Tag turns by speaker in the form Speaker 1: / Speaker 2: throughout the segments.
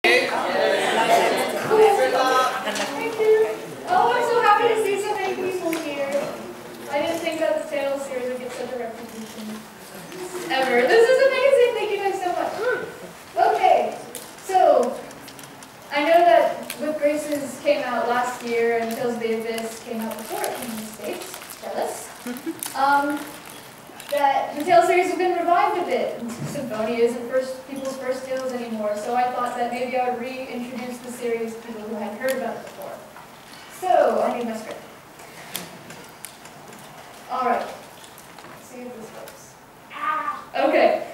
Speaker 1: Thank you. Oh, I'm so happy to see so many people here. I didn't think that the Tales series would get such a reputation ever. This is amazing. Thank you guys so much. Okay, so I know that With Graces came out last year and Tales of the Abyss came out before it in the States. Jealous. That the Tales series has been revived a bit. Symphonia isn't people's first Tales anymore, so I thought that maybe I would reintroduce the series to people who hadn't heard about it before. So, I need my script. Alright. Let's see if this works. Okay.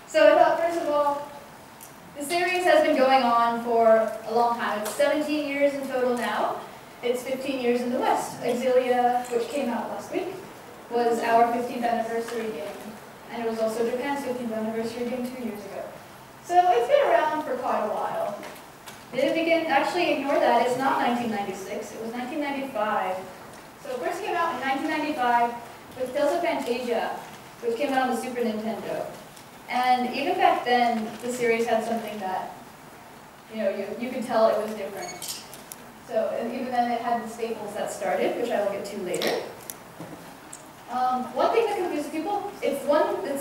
Speaker 1: So I thought, first of all, the series has been going on for a long time. It's 17 years in total now. It's 15 years in the West. Exilia, which came out last week, was our 15th anniversary game. And it was also Japan's 15th anniversary game 2 years ago. So it's been around for quite a while. Did it begin? Actually, ignore that. It's not 1996. It was 1995. So it first came out in 1995 with Tales of Fantasia, which came out on the Super Nintendo. And even back then, the series had something that, you could tell it was different. So even then, it had the staples that started, which I will get to later. One thing that confuses people, it's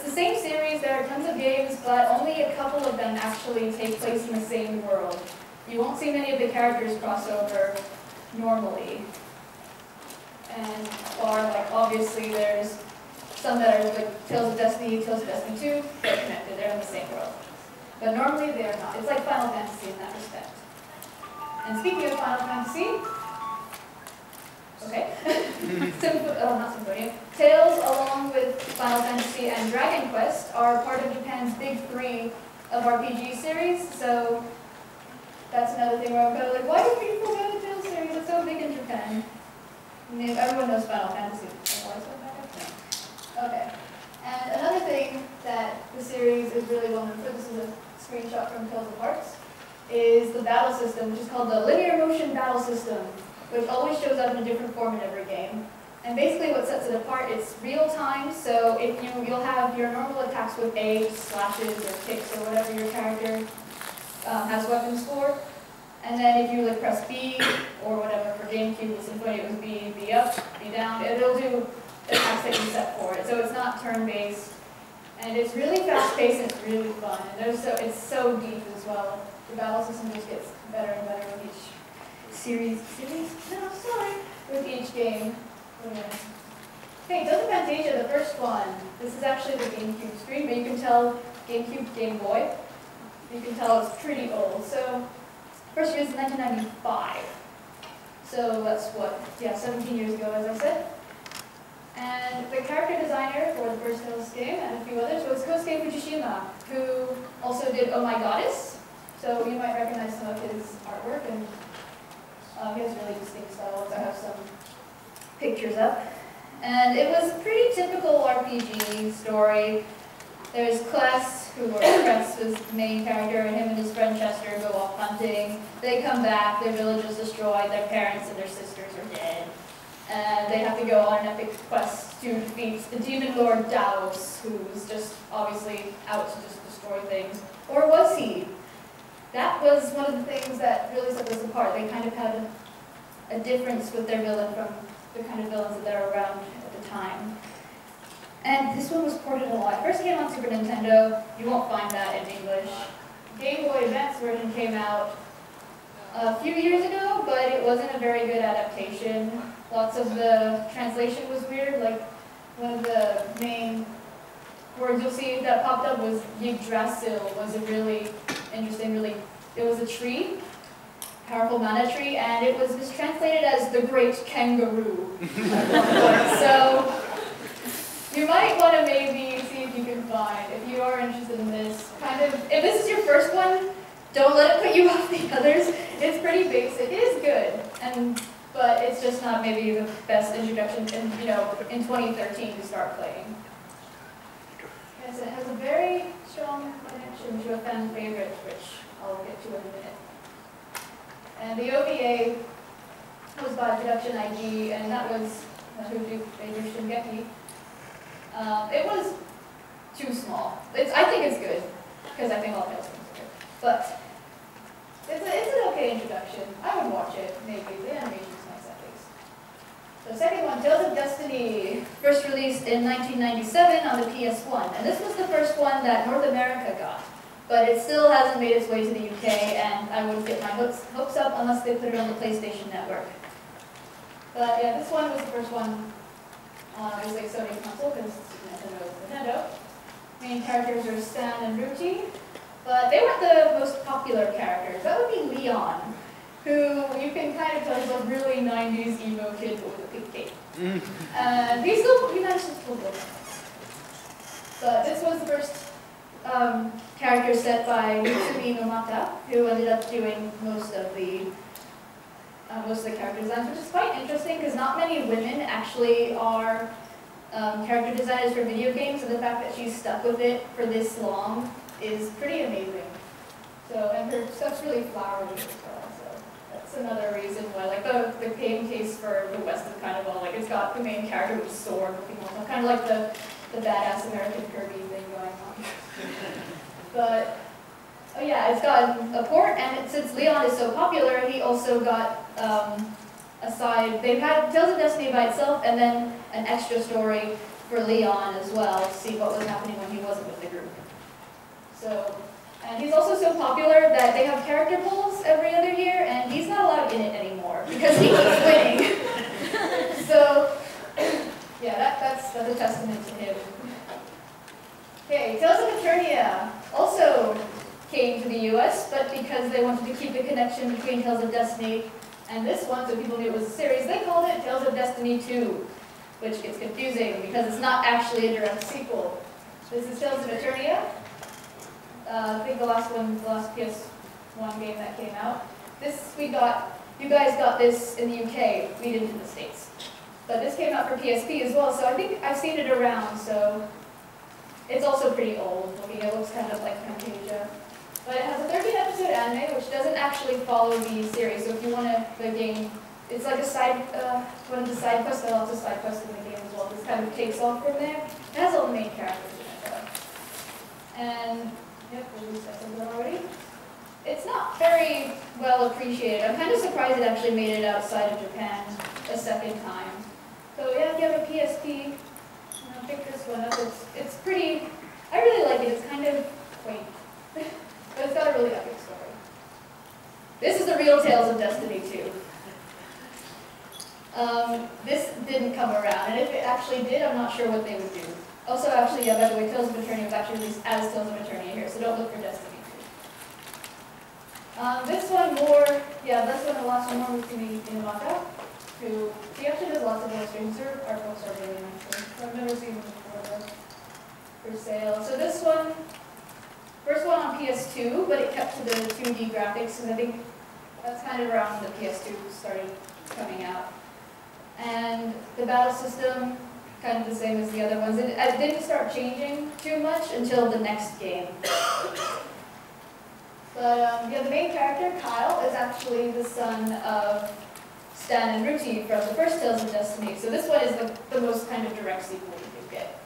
Speaker 1: the same series, there are tons of games, but only a couple of them actually take place in the same world. You won't see many of the characters cross over normally. And obviously there's some that are like Tales of Destiny 2, they're connected, they're in the same world. But normally they are not. It's like Final Fantasy in that respect. And speaking of Final Fantasy, okay. Not Symphonia. Tales, along with Final Fantasy and Dragon Quest, are part of Japan's big three of RPG series. So that's another thing where I'm kind of like, why do people go to the Tales series? It's so big in Japan. I mean, everyone knows Final Fantasy. Okay. And another thing that the series is really well known for, this is a screenshot from Tales of Hearts, is the battle system, which is called the linear motion battle system, which always shows up in a different form in every game. And basically what sets it apart, it's real time, so if you'll have your normal attacks with A, slashes or kicks or whatever your character has weapons for. And then if you press B or whatever for GameCube with Symphonia, it was B up, B down, it'll do attacks that you set for it. So it's not turn-based. And it's really fast-paced and it's really fun. And it's so deep as well. The battle system just gets better and better with each series? No, sorry. With each game. Okay, Tales of Fantasia, the first one. This is actually the GameCube screen, but you can tell GameCube, Game Boy. You can tell it's pretty old. So, first year is 1995. So that's what? Yeah, 17 years ago, as I said. And the character designer for the first Tales game and a few others was Kosuke Fujishima, who also did Oh My Goddess. So you might recognize some of his artwork, and he has really distinct styles. I have some pictures up. And it was a pretty typical RPG story. There's Kless, Kless was the main character, and him and his friend Chester go off hunting. They come back, their village is destroyed, their parents and their sisters are dead. And they have to go on an epic quest to defeat the demon lord Daos, who's just obviously out to just destroy things. Or was he? That was one of the things that really set us apart. They kind of had a difference with their villain from the kind of villains that they're around at the time. And this one was ported a lot. First it came on Super Nintendo. You won't find that in English. Game Boy Advance version came out a few years ago, but it wasn't a very good adaptation. Lots of the translation was weird. Like, one of the main words you'll see that popped up was Yggdrasil, was a really interesting, it was a tree, powerful mana tree, and it was mistranslated as the Great Kangaroo at one point. So, you might want to maybe see if you can find, if you are interested in this, if this is your first one, don't let it put you off the others. It's pretty basic. It is good, but it's just not maybe the best introduction in 2013 to start playing. Yes, it has a very strong connection to a fan favorite, which I'll get to in a minute. And the OVA was by Production IG, and that was who did Major Shingeki. It was too small. I think it's good, because I think all Tales games are good. But watch it. Maybe the animation's nice at least. So second one, Tales of Destiny, first released in 1997 on the PS1. And this was the first one that North America got. But it still hasn't made its way to the UK, and I wouldn't get my hopes up unless they put it on the PlayStation Network. But yeah, this one was the first one on obviously Sony console, because Nintendo is Nintendo. Main characters are Stan and Ruti, but they weren't the most popular characters. That would be Leon, who you can kind of tell is a really 90s emo kid with a big cape. And he managed to pull it. But this was the first character set by Mitsumi Nomata, who ended up doing most of the character designs, which is quite interesting because not many women actually are character designers for video games, and the fact that she's stuck with it for this long is pretty amazing. So, and her stuff's really flowery as well, so that's another reason why, like the game case for the West is kind of all, like it's got the main character with a sword looking on, kind of like the badass American Kirby thing going on. But, oh yeah, it's got a port, and since Leon is so popular, he also got a side. They've had Tales of Destiny by itself, and then an extra story for Leon as well, to see what was happening when he wasn't with the group. So, and he's also so popular that they have character polls every other year, and he's not allowed in it anymore because he keeps winning. So, yeah, that's a testament to him. Okay, Tales of Eternia also came to the US, but because they wanted to keep the connection between Tales of Destiny and this one, so people knew it was a series, they called it Tales of Destiny 2, which gets confusing because it's not actually a direct sequel. This is Tales of Eternia. I think the last PS1 game that came out. You guys got this in the UK, we didn't in the States. But this came out for PSP as well, so I think I've seen it around, so it's also pretty old looking. It looks kind of like Fantasia. But it has a 13-episode anime, which doesn't actually follow the series. So if you want the game, it's like a one of the side quests. There are lots of side quests in the game as well. This kind of takes off from there. It has all the main characters in it, though. And, yep, I said that already. It's not very well appreciated. I'm kind of surprised it actually made it outside of Japan a second time. So yeah, if you have a PSP, pick this one up. It's pretty, I really like it. It's kind of quaint. But it's got a really epic story. This is the real Tales of Destiny 2. This didn't come around, and if it actually did, I'm not sure what they would do. Also, actually, yeah, by the way, Tales of Eternia was actually released as Tales of Eternia here, so don't look for Destiny 2. This one the last one more with me in Waka, who, she actually does lots of illustrations. Her art books are really nice. So I've never seen them before, though, for sale. So this one, first one on PS2, but it kept to the 2D graphics, because I think that's kind of around when the PS2 started coming out. And the battle system, kind of the same as the other ones. It didn't start changing too much until the next game. But yeah, the main character, Kyle, is actually the son of Stan and Ruti from the first Tales of Destiny. So this one is the most kind of direct sequel you could get.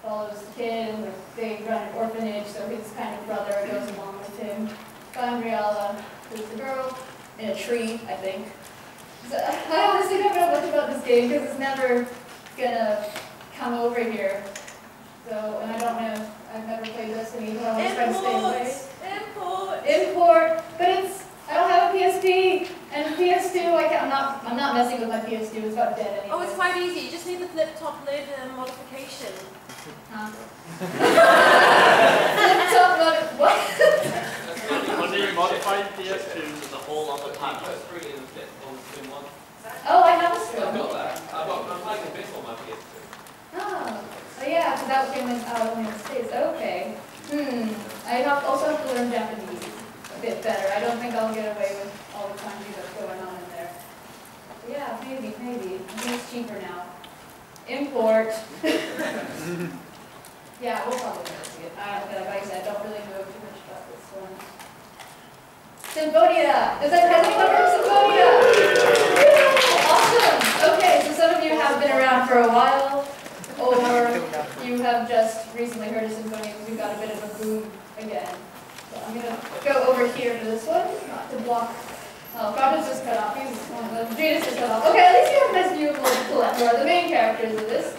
Speaker 1: Follows the kid, and they run an orphanage, so his kind of brother goes along with him. Gabriella, who's the girl, in a tree, I think. So, I honestly don't know much about this game because it's never gonna come over here. So, and I don't know, I've never played Destiny, so I'm just trying to stay away. Import! But I don't have a PSP, and PS2, I'm not messing with my PS2, it's about dead anyway.
Speaker 2: Oh, it's quite easy, you just need the flip-top lid modification.
Speaker 1: Huh? Flip-top lid, what?
Speaker 3: When you modify PS2, there's a whole other panel.
Speaker 1: Oh, I have a screen.
Speaker 3: I've got that. I'm playing a bit on my PS2.
Speaker 1: Oh yeah, because that came in only in the States. Okay. I also have to learn Japanese a bit better. I don't think I'll get away with all the kanji that's going on in there. Yeah, maybe. I think it's cheaper now. Import. Yeah, we'll probably never see it. Like I said, I don't really know too much about this one. Symphonia! Does anyone remember Symphonia? Awesome! Okay, so some of you have been around for a while, or you have just recently heard of Symphonia because we got a bit of a boom again. So I'm going to go over here to this one, not to block Oh, Kratos is cut off. He's one of them. Vegeta's is cut off. Okay, at least you have a nice view of what who are the main characters of this.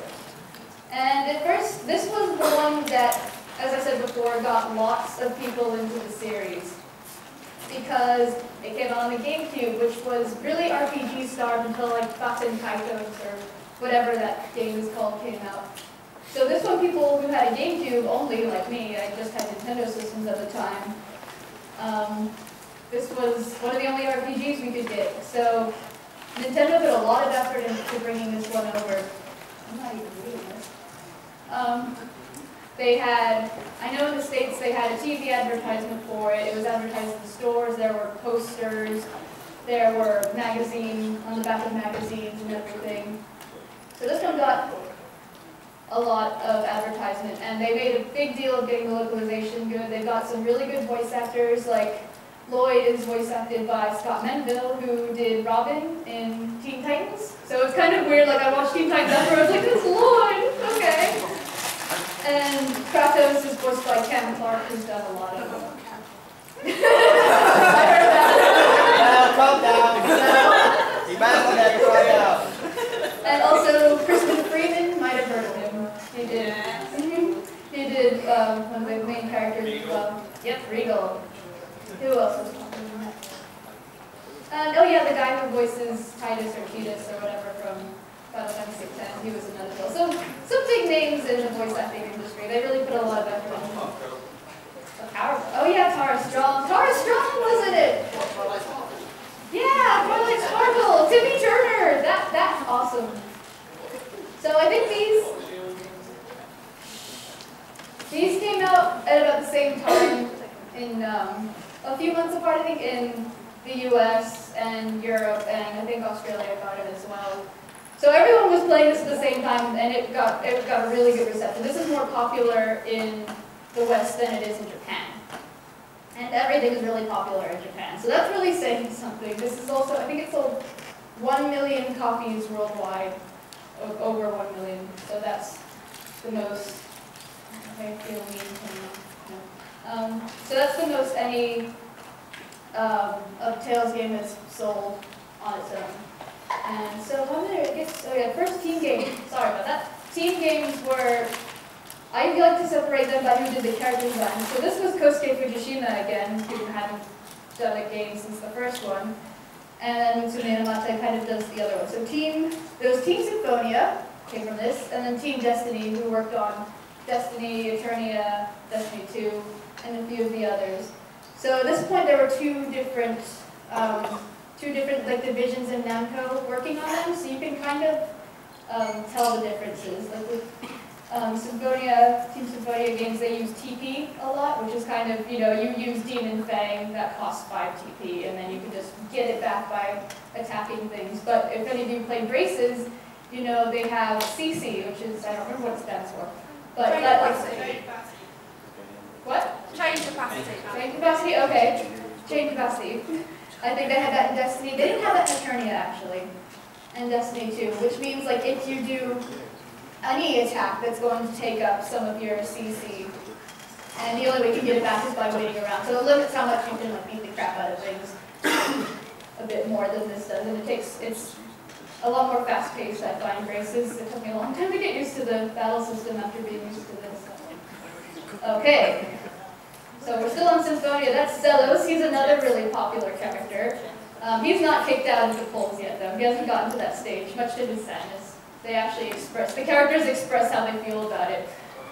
Speaker 1: And at first, this was the one that, as I said before, got lots of people into the series. Because it came out on the GameCube, which was really RPG starved until like Batten Kaitos or whatever that game is called came out. So this one, people who had a GameCube only, like me, I just had Nintendo systems at the time. This was one of the only RPGs we could get. So Nintendo put a lot of effort into bringing this one over. I'm not even reading this. They had, I know in the States they had a TV advertisement for it. It was advertised in the stores. There were posters. There were magazines on the back of magazines and everything. So this one got a lot of advertisement, and they made a big deal of getting the localization good. They've got some really good voice actors, like Lloyd is voice acted by Scott Menville, who did Robin in Teen Titans. So it's kind of weird, like I watched Teen Titans after, I was like, it's Lloyd, okay. And Kratos is voiced by Cam Clark, who's done a lot of them. I heard that.
Speaker 4: Calm down. You might want to have to cry out.
Speaker 1: And also, Kristen Freeman, might have heard of him. He did. He did one of the main characters as well. Yep, Regal. Who else was talking about that? Oh yeah, the guy who voices Titus or Titus or whatever from Final Fantasy X. He was another deal. So some big names in the voice acting industry. They really put a lot of effort into it. Oh yeah, Tara Strong. Tara Strong was in it. Yeah, Twilight Sparkle. Timmy Turner. That's awesome. So I think these came out at about the same time in a few months apart, I think, in the US and Europe, and I think Australia got it as well. So everyone was playing this at the same time, and it got a really good reception. This is more popular in the West than it is in Japan. And everything is really popular in Japan. So that's really saying something. This is also, I think it sold 1 million copies worldwide, over 1 million. So that's the most, I feel mean. So that's the most any of Tales game has sold on its own. And so one minute it gets, oh yeah, first team game, sorry about that. Team games were, I like to separate them by who did the character design. So this was Kosuke Fujishima again, who hadn't done a game since the first one. And then Mitsume Inamata kind of does the other one. So there was Team Symphonia, came from this, and then Team Destiny, who worked on Destiny, Eternia, Destiny 2, and a few of the others. So at this point, there were two different like divisions in Namco working on them, so you can kind of tell the differences. Like with Team Symphonia games, they use TP a lot, which is kind of, you use Demon Fang, that costs 5 TP, and then you can just get it back by attacking things. But if any of you play Braces, they have CC, which is, I don't remember what it stands for. But what?
Speaker 2: Change capacity.
Speaker 1: Change capacity? Okay. Change capacity. I think they had that in Destiny. They didn't have that in Eternia, actually. And Destiny 2, which means, like, if you do any attack that's going to take up some of your CC, and the only way you can get it back is by waiting around. So it limits how much you can, like, beat the crap out of things a bit more than this does. And it's a lot more fast-paced, I find, Braces. It took me a long time to get used to the battle system after being used to this. Okay. So we're still on Symphonia. That's Zelos. He's another really popular character. He's not kicked out of the polls yet, though. He hasn't gotten to that stage, much to his sadness. They actually the characters express how they feel about it,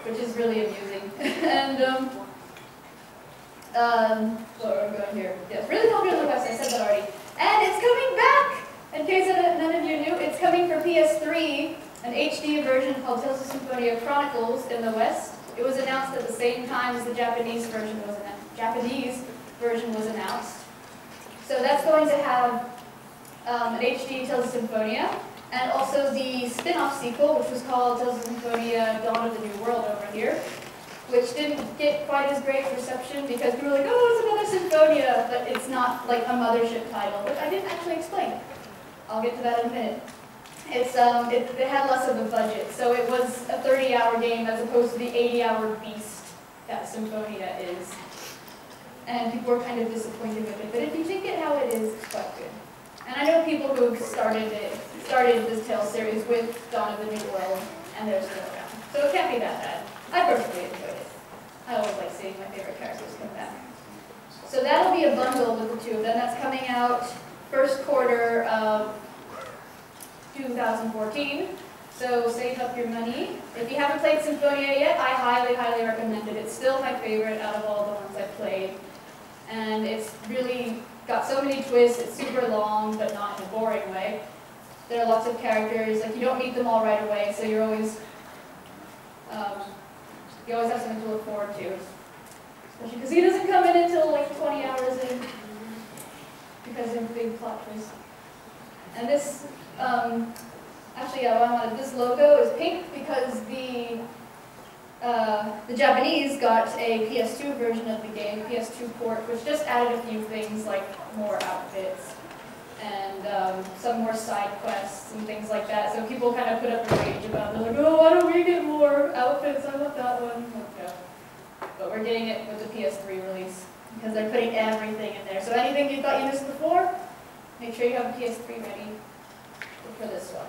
Speaker 1: which is really amusing. And, what are we going here? Yes, really popular on the West, I said that already. And it's coming back! In case none of you knew, it's coming for PS3, an HD version called Tales of Symphonia Chronicles in the West. It was announced at the same time as the Japanese version was announced. So that's going to have an HD Tales of Symphonia, and also the spin-off sequel, which was called Tales of Symphonia Dawn of the New World over here, which didn't get quite as great reception because people were like, oh, it's another Symphonia, but it's not like a mothership title, which I didn't actually explain. I'll get to that in a minute. It had less of a budget, so it was a 30-hour game as opposed to the 80-hour beast that Symphonia is. And people were kind of disappointed with it. But if you take it how it it is quite good. And I know people who started this Tales series with Dawn of the New World, and they're still around. So it can't be that bad. I personally enjoyed it. I always like seeing my favorite characters come back. So that'll be a bundle with the two of them. That's coming out first quarter of 2014. So save up your money. If you haven't played Symphonia yet, I highly, highly recommend it. It's still my favorite out of all the ones I've played. And it's really got so many twists. It's super long, but not in a boring way. There are lots of characters. Like, you don't meet them all right away, so you're always you always have something to look forward to. Especially because he doesn't come in until like 20 hours in, because of big plot twists. And this, actually, yeah, what I wanted, this logo is pink because the Japanese got a PS2 version of the game, PS2 port, which just added a few things like more outfits and some more side quests and things like that. So people kind of put up a rage about it. They're like, oh, why don't we get more outfits? I want that one. Okay. But we're getting it with the PS3 release because they're putting everything in there. So anything you thought you missed before, make sure you have a PS3 ready for this one.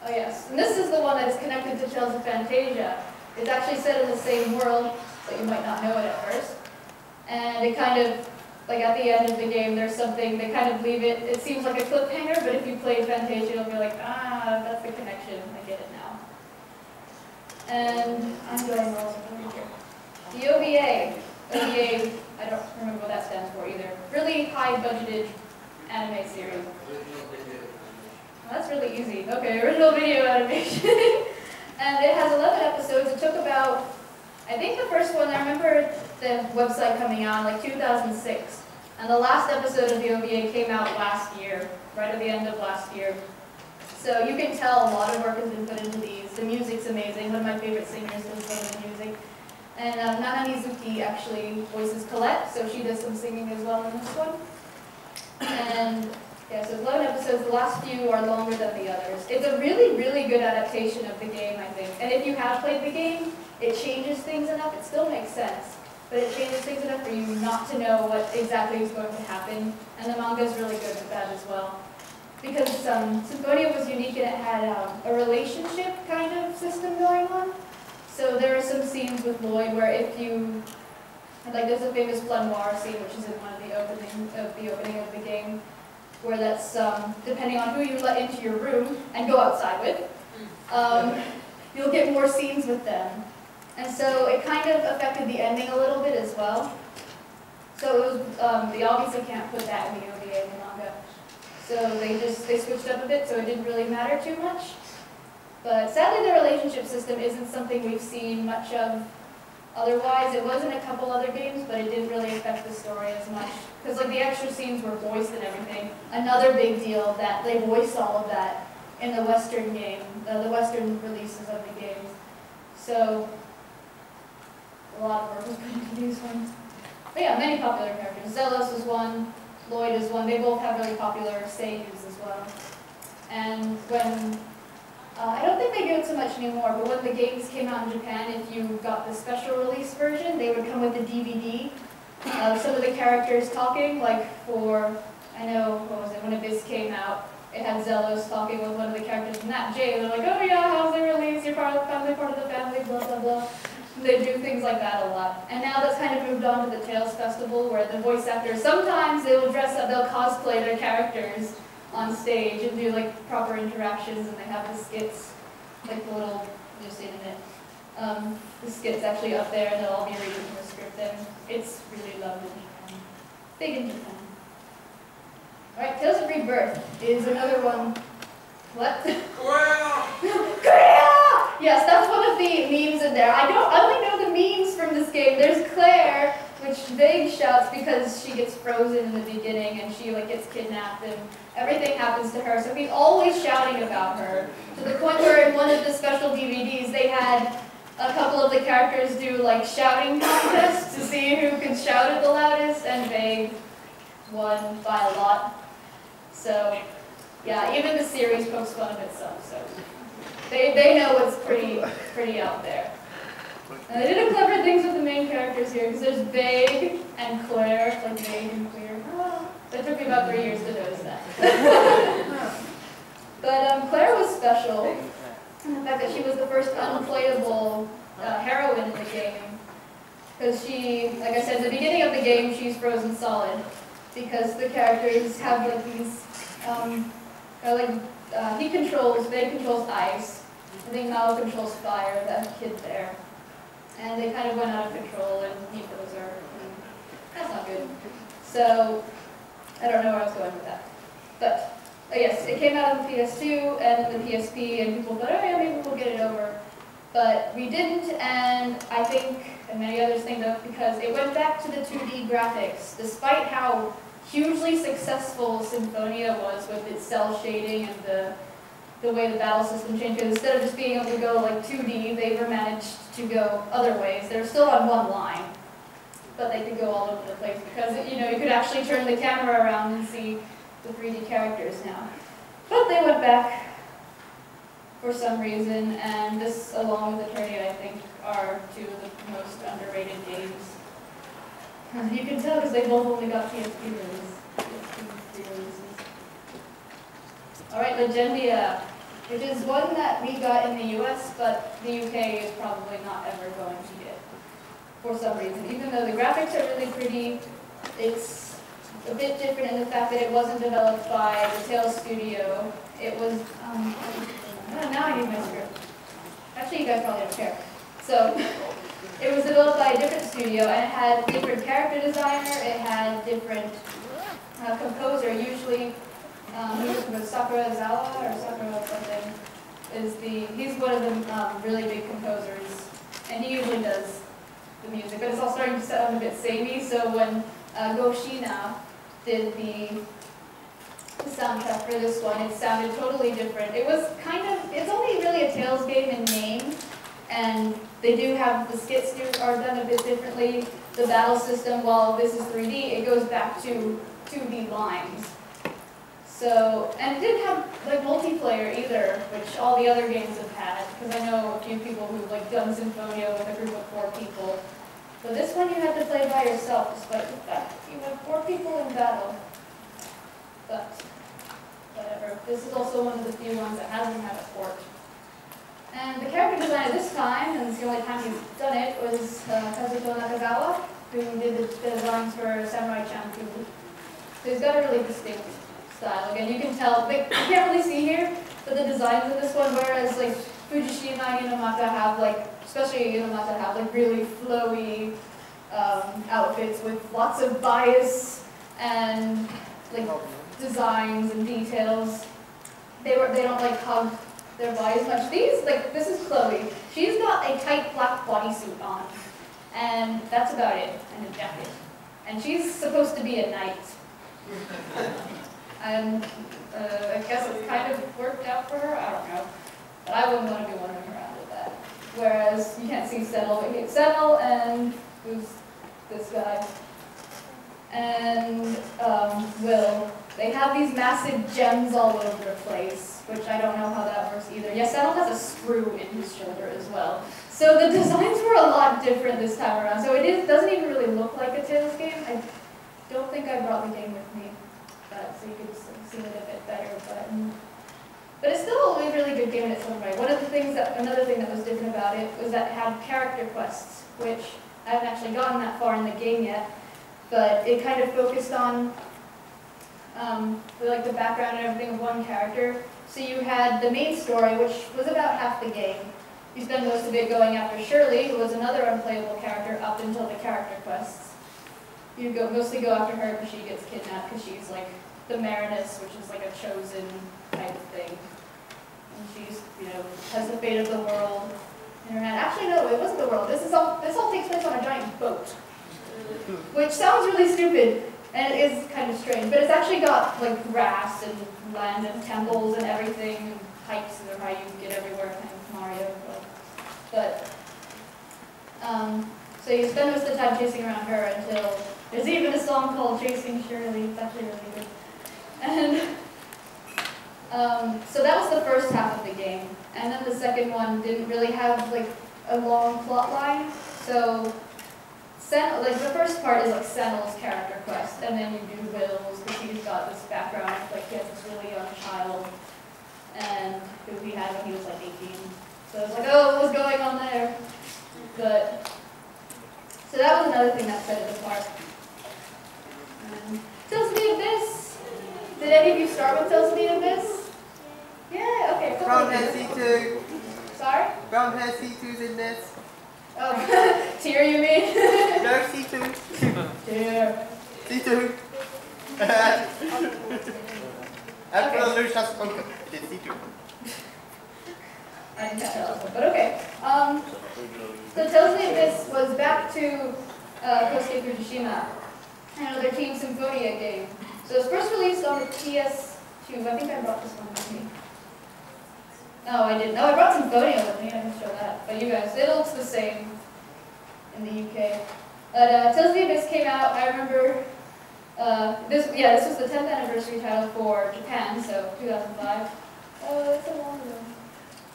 Speaker 1: Oh yes, and this is the one that is connected to Tales of Fantasia. It's actually set in the same world, but you might not know it at first. And it kind of, like at the end of the game, there's something, they kind of leave it, it seems like a cliffhanger, but if you play Fantasia, you'll be like, ah, that's the connection, I get it now. And I'm going all over here. The OVA, I don't remember what that stands for either. Really high budgeted anime series. Well, that's really easy. Okay, original video animation. And it has 11 episodes. It took about, I think the first one, I remember the website coming out in like 2006. And the last episode of the OVA came out last year, right at the end of last year. So you can tell a lot of work has been put into these. The music's amazing. One of my favorite singers does some of the music. And Nana Mizuki actually voices Colette, so she does some singing as well in this one. And yeah, so 11 episodes. The last few are longer than the others. It's a really, really good adaptation of the game, I think. And if you have played the game, it changes things enough. It still makes sense, but it changes things enough for you not to know what exactly is going to happen. And the manga is really good with that as well. Because Symphonia was unique and it had a relationship kind of system going on. So there are some scenes with Lloyd where if you, like there's a famous Blood Noir scene which is in one of the opening of the game, where that's, depending on who you let into your room and go outside with, you'll get more scenes with them. And so it kind of affected the ending a little bit as well. So it was, they obviously can't put that in the OVA and the manga. So they switched up a bit, so it didn't really matter too much. But sadly, the relationship system isn't something we've seen much of otherwise. It was in a couple other games, but it didn't really affect the story as much. Because like the extra scenes were voiced and everything. Another big deal that they voiced all of that in the Western game, the Western releases of the games. So a lot of work was put into these ones. But yeah, many popular characters. Zelos is one, Lloyd is one. They both have really popular seiyus as well. And when I don't think they do it so much anymore, but when the games came out in Japan, if you got the special release version, they would come with a DVD of some of the characters talking, like for, I know, what was it, when Abyss came out, it had Zelos talking with one of the characters from that Jay. They're like, oh yeah, how's the release? You're part of the family, blah, blah, blah. They do things like that a lot. And now that's kind of moved on to the Tales Festival, where the voice actors, sometimes they will dress up, they'll cosplay their characters on stage and do like proper interactions, and they have the skits, like the little, just in it. The skits actually up there, and they'll all be reading from the script, and it's really loved in Japan. Big in Japan. Alright, Tales of Rebirth is another one. What? Korea! Yes, that's one of the memes in there. I only know the memes from this game. There's Claire, which Vague shouts because she gets frozen in the beginning and she like gets kidnapped and everything happens to her. So he's always shouting about her, to the point where in one of the special DVDs they had a couple of the characters do like shouting contests to see who could shout it the loudest, and Vague won by a lot. So yeah, even the series pokes fun of itself. So they know what's pretty out there. And they did a clever things with the main characters here, because there's Vague and Claire, like Vague and Claire. They took me about 3 years to notice that. But Claire was special in the fact that she was the first unplayable heroine in the game. Because she, like I said, at the beginning of the game, she's frozen solid. Because the characters have like these, he controls, Veg controls ice. I think Malo controls fire, that kid there. And they kind of went out of control and he froze her. That's not good. So, I don't know where I was going with that. But, yes, it came out on the PS2 and the PSP, and people thought, oh yeah, maybe we'll get it over. But we didn't, and I think, and many others think that because it went back to the 2D graphics, despite how hugely successful Symphonia was with its cell shading and the way the battle system changed. Because instead of just being able to go like 2D, they were managed to go other ways. They're still on one line, but they could go all over the place because, you know, you could actually turn the camera around and see the 3D characters now. But they went back for some reason, and this, along with Eternia, I think, are two of the most underrated games. You can tell because they both only got PSP releases. Alright, Legendia, which is one that we got in the US, but the UK is probably not ever going to get for some reason. Even though the graphics are really pretty, it's a bit different in the fact that it wasn't developed by the Tales Studio. It was, now I need my script. Actually, you guys probably don't care. So, it was developed by a different studio, and it had different character designer, it had different composer. Usually, Sakura something, he's one of the really big composers, and he usually does the music, but it's all starting to sound a bit samey, so when Goshina did the soundtrack for this one, it sounded totally different. It was it's only really a Tales game in name, and they do have, the skits are done a bit differently. The battle system, while this is 3D, it goes back to 2D lines. So, and it didn't have like multiplayer either, which all the other games have had, because I know a few people who've like done Symphonia with a group of 4 people. But this one you had to play by yourself, despite the fact you have 4 people in battle. But, whatever. This is also one of the few ones that hasn't had a port. And the character designer this time, and it's the only time he's done it, was Kazuto Nakazawa, who did the designs for Samurai Champloo. So he's got a really distinct style. Again, you can tell, like, you can't really see here, but the designs of this one, whereas like Fujishima and Inamata have like, especially Inamata have like really flowy outfits with lots of bias and like designs and details. They don't like hug their bodies much. This is Chloe. She's got a tight black bodysuit on, and that's about it, and a jacket. And she's supposed to be a knight. And I guess it kind of worked out for her, I don't know. But I wouldn't want to be wandering around with that. Whereas, you can't see Settle, but you Settle, and who's this guy? And Will. They have these massive gems all over the place, which I don't know how that works either. Yes, Settle has a screw in his shoulder as well. So the designs were a lot different this time around. So it doesn't even really look like a Tales game. I don't think I brought the game with me, so you could see it a bit better. But it's still a really good game in its own right. Another thing that was different about it was that it had character quests, which I haven't actually gotten that far in the game yet. But it kind of focused on the background and everything of one character. So you had the main story, which was about half the game. You spend most of it going after Shirley, who was another unplayable character up until the character quests. You mostly go after her because she gets kidnapped because she's like the Marinus, which is like a chosen type of thing. And she's, has the fate of the world in her hand. Actually, no, it wasn't the world. This all takes place on a giant boat, which sounds really stupid, and it is kind of strange. But it's actually got like grass and land and temples and everything, and heights, and how you get everywhere, kind of Mario. So you spend most of the time chasing around her until there's even a song called Chasing Shirley. It's actually really good. And so that was the first half of the game. And then the second one didn't really have like a long plot line. So the first part is like Senel's character quest, and then you do Will's because he's got got this background, like he has this really young child, and who he had when he was like 18. So I was like, oh, what was going on there? But, so that was another thing that set it apart. Tales of the Abyss. Did any of you start with Tales of the Abyss? Yeah, okay.
Speaker 4: Brownhead C2.
Speaker 1: Sorry?
Speaker 4: Brownhead C2's in this.
Speaker 1: Oh, Tier you mean?
Speaker 4: No, C2.
Speaker 1: Tier.
Speaker 4: C2. After the Lucius spoken, it is C2.
Speaker 1: I didn't catch that last one, but okay. So Tales of the Abyss was back to Kosuke Fujishima, another Team Symphonia game. So it was first released on the PS2. I think I brought this one with me. No, I didn't. No, I brought Symphonia with me. I didn't show that. But you guys, it looks the same in the UK. But Tales of the Abyss came out, I remember, this was the 10th anniversary title for Japan, so 2005. Oh, that's so long ago.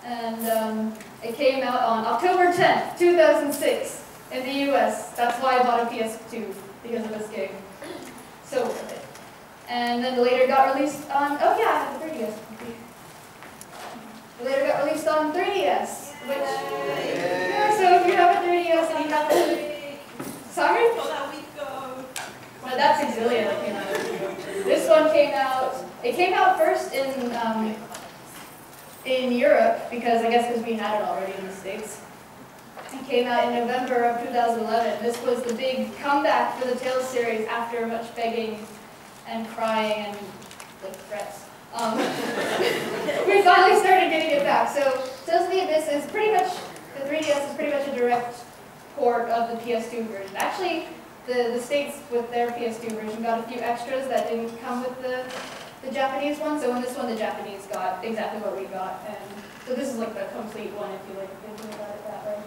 Speaker 1: And it came out on October 10th, 2006 in the US. That's why I bought a PS2, because of this game. So worth it. And then later got released on, oh yeah, I have a 3DS. It later got released on 3DS, which, yeah, so if you have a 3DS and you have a, sorry? Well, that's Exilia that came out. This one came out, it came out first in Europe, because I guess because we had it already in the States. It came out in November of 2011. This was the big comeback for the Tales series after much begging and crying and like threats. We finally started getting it back. So Tales of the Abyss is pretty much, the 3DS is pretty much a direct port of the PS2 version. Actually, the States with their PS2 version got a few extras that didn't come with the Japanese one. So in this one, the Japanese got exactly what we got. And so this is like the complete one if you like thinking about it that way.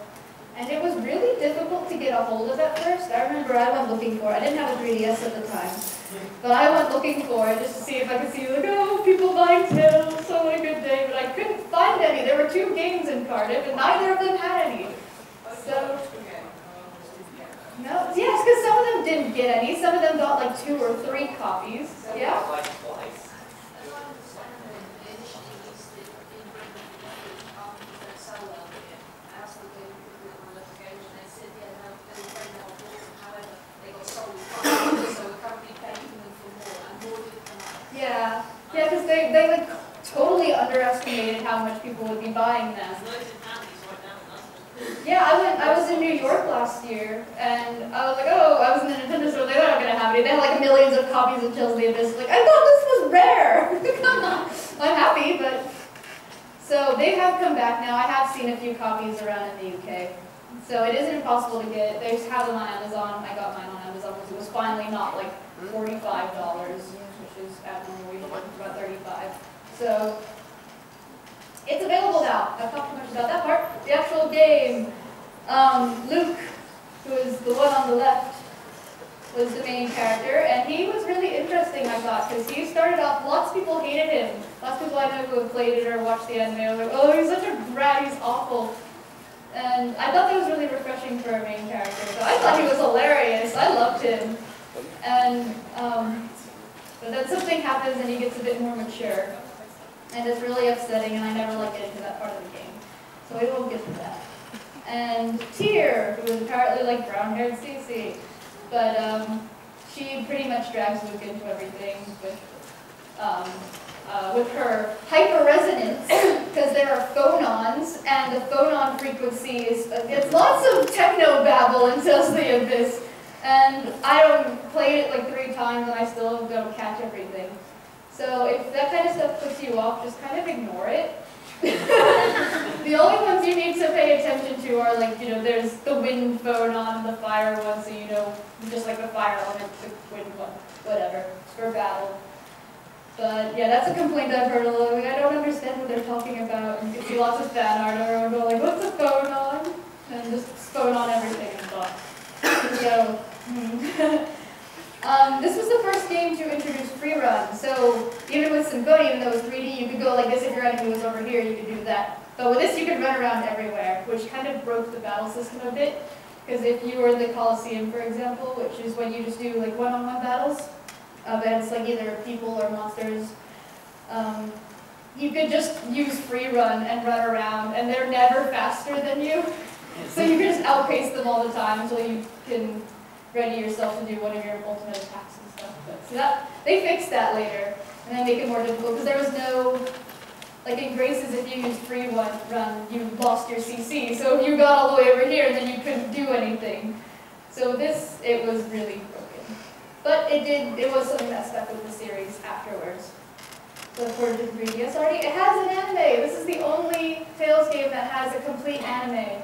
Speaker 1: And it was really difficult to get a hold of at first. I remember I went looking for it. I didn't have a 3DS at the time. But I went looking for it just to see if I could see, like, oh, people buying Tales, so what a good day. But I couldn't find any. There were 2 games in Cardiff, and neither of them had any. So, no, yes, because some of them didn't get any. Some of them got like 2 or 3 copies. Yeah? Yeah, because they like totally underestimated how much people would be buying them. Yeah, I was in New York last year, and I was like, oh, I was in the Nintendo store, they're not gonna have any. They had like millions of copies of Tales of the Abyss. Like, I thought this was rare. Come on. I'm happy, but so they have come back now. I have seen a few copies around in the UK. So it isn't impossible to get. They have them on Amazon. I got mine on Amazon because it was finally not like $45, which is abnormal. Usually it's about $35. So it's available now. I've talked too much about that part. The actual game, Luke, who is the one on the left, was the main character, and he was really interesting, I thought, because he started off, lots of people hated him. Lots of people I know who have played it or watched the anime were like, oh, he's such a brat, he's awful. And I thought that was really refreshing for a main character. So I thought he was hilarious. I loved him. And but then something happens and he gets a bit more mature. And it's really upsetting, and I never like getting to that part of the game. So we won't get to that. And Tyr, who is apparently like brown-haired Cece. But she pretty much drags Luke into everything with her hyper-resonance, because there are phonons, and the phonon frequency is, it's lots of techno-babble in Tales of the Abyss. And I played it like 3 times, and I still don't catch everything. So if that kind of stuff puts you off, just kind of ignore it. The only ones you need to pay attention to are like, you know, there's the wind phonon and the fire one, so you know, just like the fire element, the wind one, whatever, for battle. But yeah, that's a complaint I've heard a lot. Like, I don't understand what they're talking about. And you can see lots of fan art of everyone going like, what's a phonon? And just phonon everything and stuff. So, this was the first game to introduce free run. So even with Symphonia, even though it was 3D, you could go like this. If your enemy was over here, you could do that. But with this, you could run around everywhere, which kind of broke the battle system a bit. Because if you were in the Colosseum, for example, which is when you just do like one-on-one battles, events, like either people or monsters. You could just use free run and run around, and they're never faster than you. So you can just outpace them all the time until you can ready yourself to do one of your ultimate attacks and stuff. But, so that, they fixed that later, and then make it more difficult, because there was no, like in Graces, if you used free run, you lost your CC. So you got all the way over here, and then you couldn't do anything. So this, it was really broken. But it was something that stuck with the series afterwards. So for the 3DS already, it has an anime. This is the only Tales game that has a complete anime.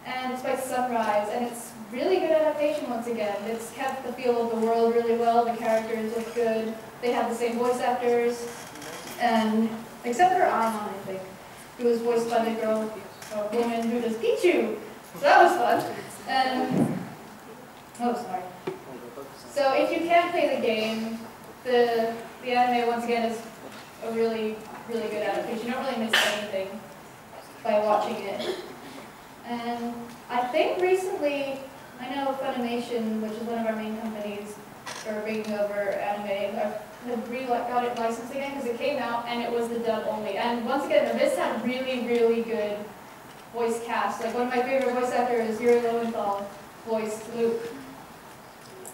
Speaker 1: And it's by Sunrise, and it's really good adaptation once again. It's kept the feel of the world really well, the characters look good, they have the same voice actors, and except for Ayacon, I think, who was voiced by the girl, or woman who does Pichu. So that was fun. And, oh, sorry. So if you can't play the game, the anime once again is a really, really good adaptation. You don't really miss anything by watching it. And I think recently, I know Funimation, which is one of our main companies for bringing over anime, got it licensed again because it came out and it was the dub only. And once again, this had really, really good voice cast. Like one of my favorite voice actors is Yuri Lowenthal, voiced Luke.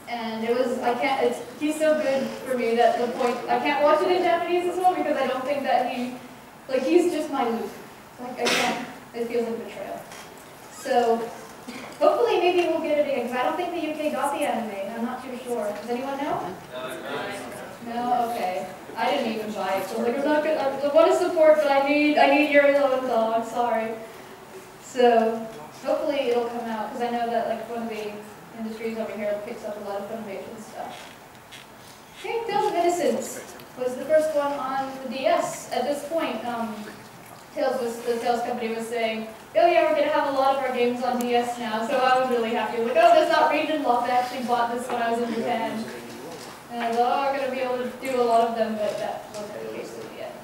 Speaker 1: And it was, he's so good for me that the point, I can't watch it in Japanese as well because I don't think that he's just my Luke. Like I can't, it feels like betrayal. So, hopefully maybe we'll get it again, because I don't think the UK got the anime. I'm not too sure. Does anyone know? No? Okay. I didn't even buy it, so like, I'm not good. I want to support, but I need Yuri Lowenthal. I'm sorry. So, hopefully it'll come out, because I know that like one of the industries over here picks up a lot of Funimation stuff. Okay, Tales of Innocence was the first one on the DS. At this point, the Tales company was saying, oh yeah, we're going to have a lot of our games on DS now, so I was really happy. Like, oh, there's not region locked. I actually bought this when I was in Japan. And I was like, oh, I'm going to be able to do a lot of them, but that wasn't the case in the end.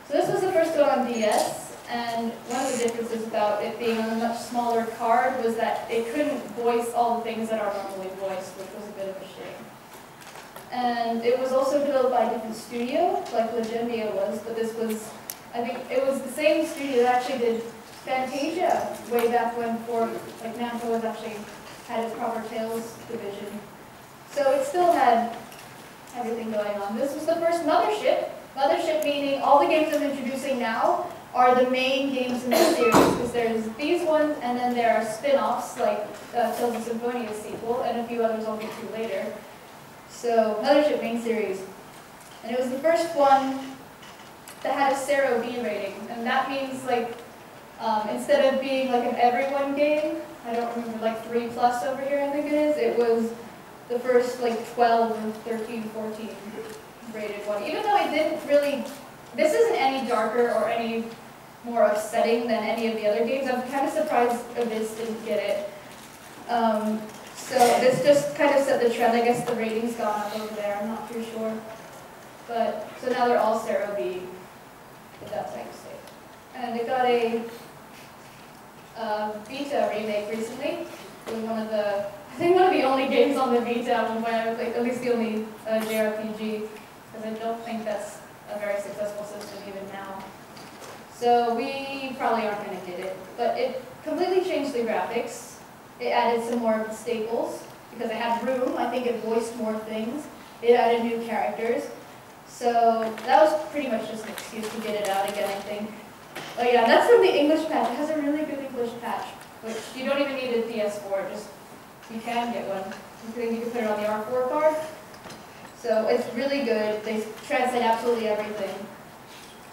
Speaker 1: So this was the first one on DS, and one of the differences about it being on a much smaller card was that it couldn't voice all the things that are normally voiced, which was a bit of a shame. And it was also developed by a different studio, like Legendia was, but this was, I think it was the same studio that actually did Fantasia way back when Namco was actually had its proper Tales division. So it still had everything going on. This was the first Mothership. Mothership meaning all the games I'm introducing now are the main games in the series, because there's these ones and then there are spin-offs like Tales of Symphonia sequel and a few others I'll get to later. So Mothership main series. And it was the first one that had a 0B rating, and that means like instead of being like an everyone game, I don't remember, like 3+ over here I think it is, it was the first like 12 or 13, 14 rated one. Even though it didn't really, this isn't any darker or any more upsetting than any of the other games. I'm kind of surprised Abyss didn't get it. So this just kind of set the trend. I guess the rating's gone up over there, I'm not too sure. But, so now they're all 0B, if that's how you say it. And it got a Vita remake recently. It was I think one of the only games on the Vita at one point, at least the only JRPG, because I don't think that's a very successful system even now. So we probably aren't going to get it. But it completely changed the graphics. It added some more staples, because it had room. I think it voiced more things. It added new characters. So that was pretty much just an excuse to get it out again, I think. Oh yeah, that's from the English patch. It has a really good English patch, which you don't even need a DS4, just you can get one. You can put it on the R4 card. So it's really good. They translate absolutely everything.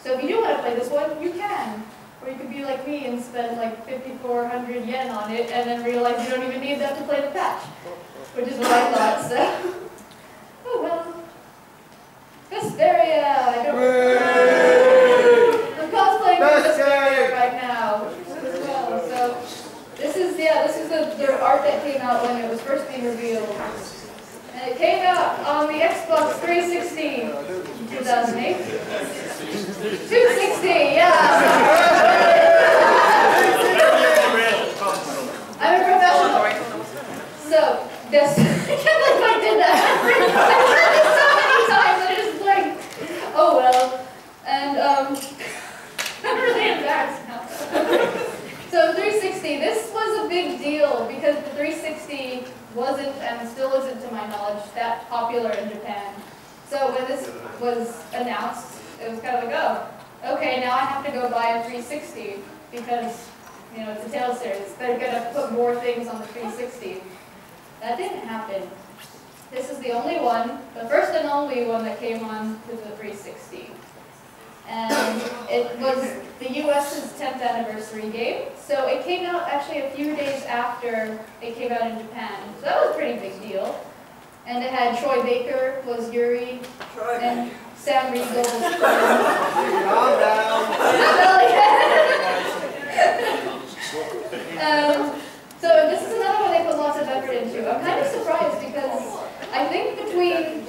Speaker 1: So if you do want to play this one, you can. Or you could be like me and spend like 5,400 yen on it and then realize you don't even need that to play the patch. Which is what I thought, so. Oh well. Vesperia! I don't know. I'm cosplaying for Vesperia right now as well. So this is the art that came out when it was first being revealed. And it came out on the Xbox 360 in 2008. 260, yeah! I'm a professional. So, this, I can't believe I did that. So when this was announced, it was kind of like, oh, okay, now I have to go buy a 360 because, you know, it's a Tales series. They're going to put more things on the 360. That didn't happen. This is the only one, the first and only one that came on to the 360. And it was the US's 10th anniversary game. So it came out actually a few days after it came out in Japan. So that was a pretty big deal. And it had Troy Baker was Yuri, and Sam Riegel was
Speaker 4: Calm down.
Speaker 1: So this is another one they put lots of effort into. I'm kind of surprised because I think between,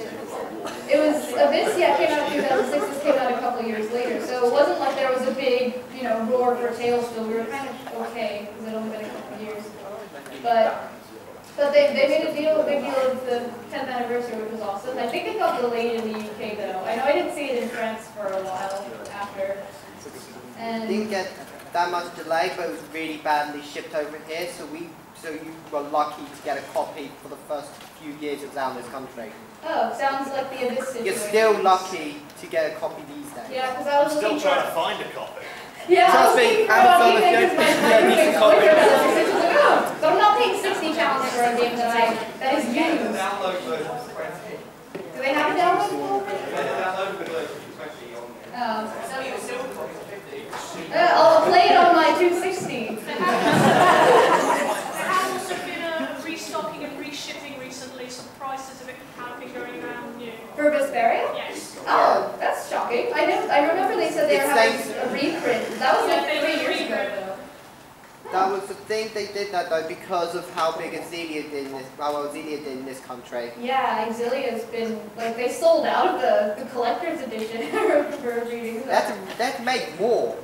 Speaker 1: it was Abyss, yeah, came out in 2006, this came out a couple years later. So it wasn't like there was a big, you know, roar for Tales still. We were kind of okay because it only been a couple years. But they made a big deal of the 10th anniversary, which was awesome. I think it got delayed in the UK though. I know I didn't see it in France for a while after. And
Speaker 4: Didn't get that much delay, but it was really badly shipped over here, so you were lucky to get a copy for the first few years it was out in this country.
Speaker 1: oh, sounds like the Abyss situation.
Speaker 4: You're still lucky to get a copy these days.
Speaker 1: Yeah, because I was
Speaker 5: Still
Speaker 1: looking
Speaker 5: trying
Speaker 1: for.
Speaker 5: to find a copy.
Speaker 1: Yeah, I was
Speaker 4: Trust me,
Speaker 1: looking for
Speaker 4: Amazon
Speaker 1: one
Speaker 4: is
Speaker 1: because
Speaker 4: going
Speaker 1: my
Speaker 4: to
Speaker 1: friend
Speaker 4: be
Speaker 1: makes
Speaker 4: copy.
Speaker 1: boyfriend does it. So I was like, oh, so I'm not paying 60 pounds for a game that is used. Do they have a download for I'll play it on my 260.
Speaker 2: There has also been a restocking and reshipping recently. Some prices of it have been going around new.
Speaker 1: For Vesperia?
Speaker 2: Yes.
Speaker 1: Oh, that's shocking. I remember they said they were having a reprint. That was like 3 years ago though.
Speaker 4: That was the thing, they did that though because of how big Xelia did in this, how well Xelia did in this country.
Speaker 1: Yeah, Exilia's been, like, they sold out of the collector's edition for reading.
Speaker 4: That's made more.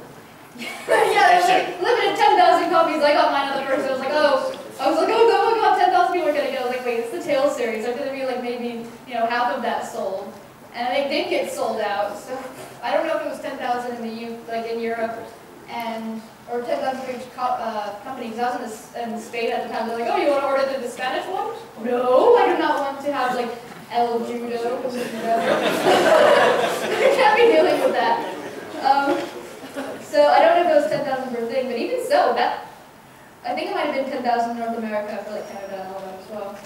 Speaker 1: Yeah, it was like limited 10,000 copies. I got mine on the first. I was like, oh my god, 10,000 people are gonna get it. I was like, wait, it's the Tales series. There's gonna be like maybe, you know, half of that sold, and they did get sold out. So I don't know if it was 10,000 in the in Europe, or 10,000 for each company. Because I was in Spain at the time. They're like, oh, you want to order the Spanish one? No, I do not want to have like El Judo. I can't be dealing with that. So I don't know if it was 10,000 per thing, but even so, I think it might have been 10,000 in North America for like Canada and all that as well.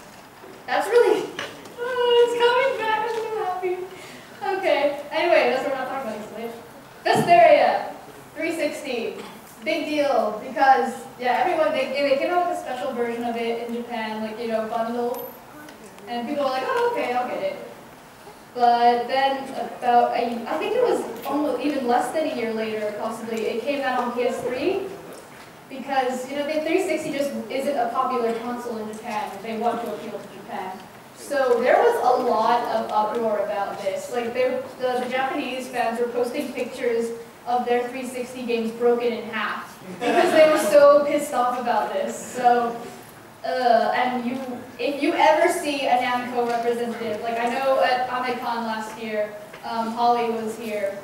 Speaker 1: That's really, it's coming back, I'm so happy. Okay, anyway, that's what we're not talking about today. Vesperia, 360, big deal, because, yeah, everyone, they came out with a special version of it in Japan, like, you know, bundle, and people were like, oh, okay, I'll get it. But then about, I think it was almost even less than a year later, possibly, it came out on PS3, because, you know, the 360 just isn't a popular console in Japan. They want to appeal to Japan. So there was a lot of uproar about this. Like, the Japanese fans were posting pictures of their 360 games broken in half, because they were so pissed off about this. So, and if you ever see a Namco representative, like I know at Ayacon last year, Holly was here.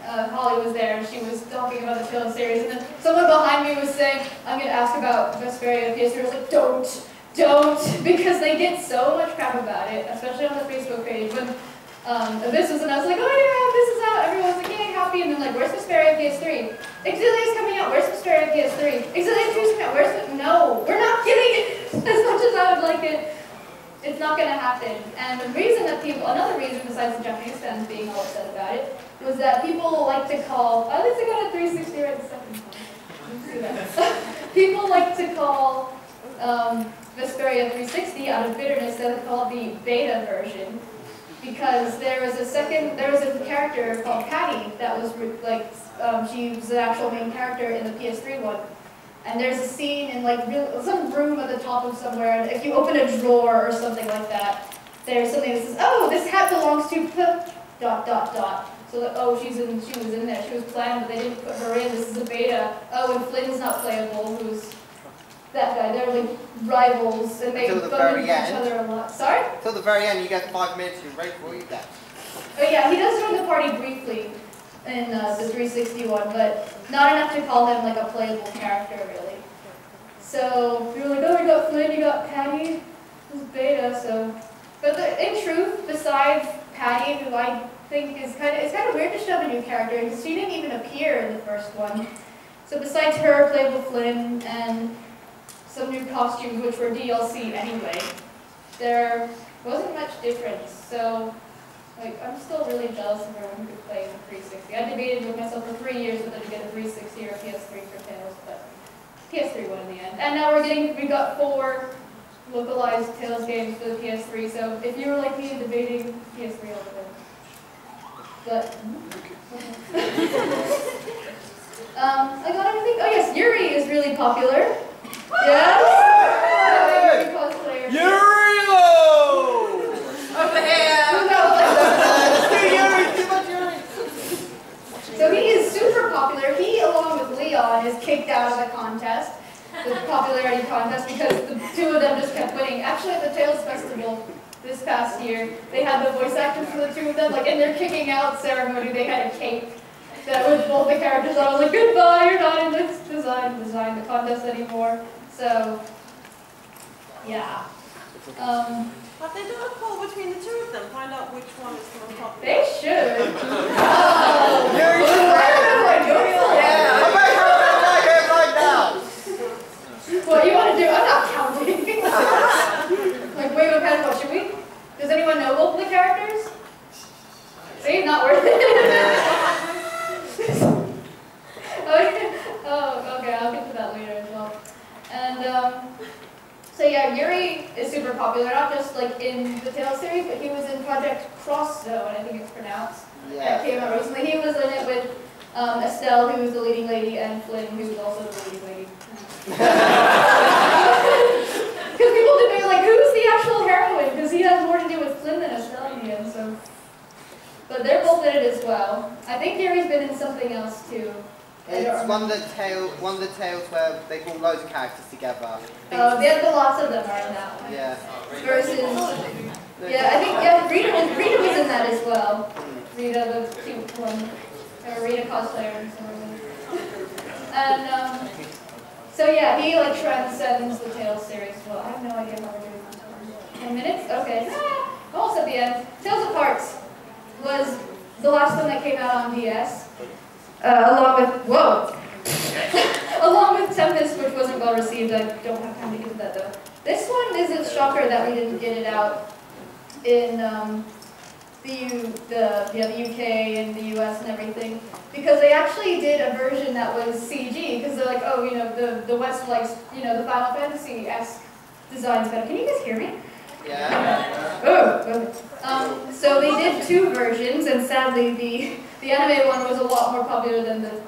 Speaker 1: Holly was there and she was talking about the Tales series, and then someone behind me was saying, I'm going to ask about Vesperia PS3. I was like, don't, because they get so much crap about it, especially on the Facebook page. When Abyss was, and I was like, oh yeah, Abyss is out. Everyone's like, yay, happy. And then like, where's Vesperia PS3? Exilia's coming out. Where's Vesperia PS3? Exilia 2's coming out. Where's the... No, we're not getting it. As much as I would like it, it's not going to happen. And the reason that another reason besides the Japanese fans being all upset about it, was that people like to call, at least I got a 360 right the second time. See that? People like to call Vesperia 360 out of bitterness. They would call it the beta version, because there was a character called Patty that was she was the actual main character in the PS3 one. And there's a scene in like some room at the top of somewhere, and if you open a drawer or something like that, there's something that says, oh, this hat belongs to So like, oh, she was in there, she was planned, but they didn't put her in, this is a beta. Oh, and Flynn's not playable, who's that guy. They're like rivals, and they bump into each other a lot. Sorry?
Speaker 4: Till the very end, you get 5 minutes to rate for you that.
Speaker 1: Oh yeah, he does join the party briefly in the 360 one, but not enough to call him like a playable character, really. So we were like, oh, you got Flynn, you got Patty, who's beta, so. But in truth, besides Patty, who I think is it's kind of weird to shove a new character because she didn't even appear in the first one. So besides her, playable Flynn, and some new costumes, which were DLC anyway, there wasn't much difference. So, like, I'm still really jealous of everyone who could play the 360. I debated with myself for 3 years whether to get a 360 or a PS3 for Tales, but PS3 won in the end. And now we got 4 localized Tales games for the PS3. So if you were like me debating PS3, I'll play. But I got everything. Oh yes, Yuri is really popular. Yes. Yuri cosplayer.
Speaker 4: Yuri-o!
Speaker 5: Over here!
Speaker 4: Too much Yuri!
Speaker 1: So he is super popular. He, along with Leon, is kicked out of the contest, the popularity contest, because the two of them just kept winning. Actually, at the Tales Festival this past year, they had the voice actors for the two of them, like in their kicking out ceremony, they had a cake that with both the characters. I was like, goodbye, you're not in this design the contest anymore. So, yeah.
Speaker 5: Have they done a poll between the two of them? Find out which one is the most popular.
Speaker 1: They should.
Speaker 4: Yuri should
Speaker 1: Yeah.
Speaker 4: I might have that like him right now!
Speaker 1: What you want to do? I'm not counting. Like, wait, what kind of what should we? Does anyone know both of the characters? See, not worth it. Oh, okay, I'll get to that later as well. And, so yeah, Yuri is super popular, not just like in the Tales series, but he was in Project Cross Zone, I think it's pronounced.
Speaker 4: Yeah.
Speaker 1: That came out recently. He was in it with Estelle, who was the leading lady, and Flynn, who was also the leading lady. Because people debate, like, who's the actual heroine? Because he has more to do with Flynn than Estelle in the end, so. But they're both in it as well. I think Yuri's been in something else too.
Speaker 4: It's one of the tales where they brought loads of characters together.
Speaker 1: Lots of them are in that one.
Speaker 4: Yeah.
Speaker 1: Versus, yeah, I think Rita was in that as well. Rita, the cute one, or Rita cosplayer or something. And so yeah, he like transcends the Tales series. Well, I have no idea how we're doing that. 10 minutes? Okay. Almost at the end. Tales of Hearts was the last one that came out on DS. Along with Tempest, which wasn't well received. I don't have time to get to that though. This one is a shocker that we didn't get it out in the UK and the US and everything, because they actually did a version that was CG, because they're like, oh, you know, the West likes, you know, the Final Fantasy-esque designs better. Can you guys hear me?
Speaker 4: Yeah.
Speaker 1: Oh, okay. So they did 2 versions, and sadly the anime one was a lot more popular than the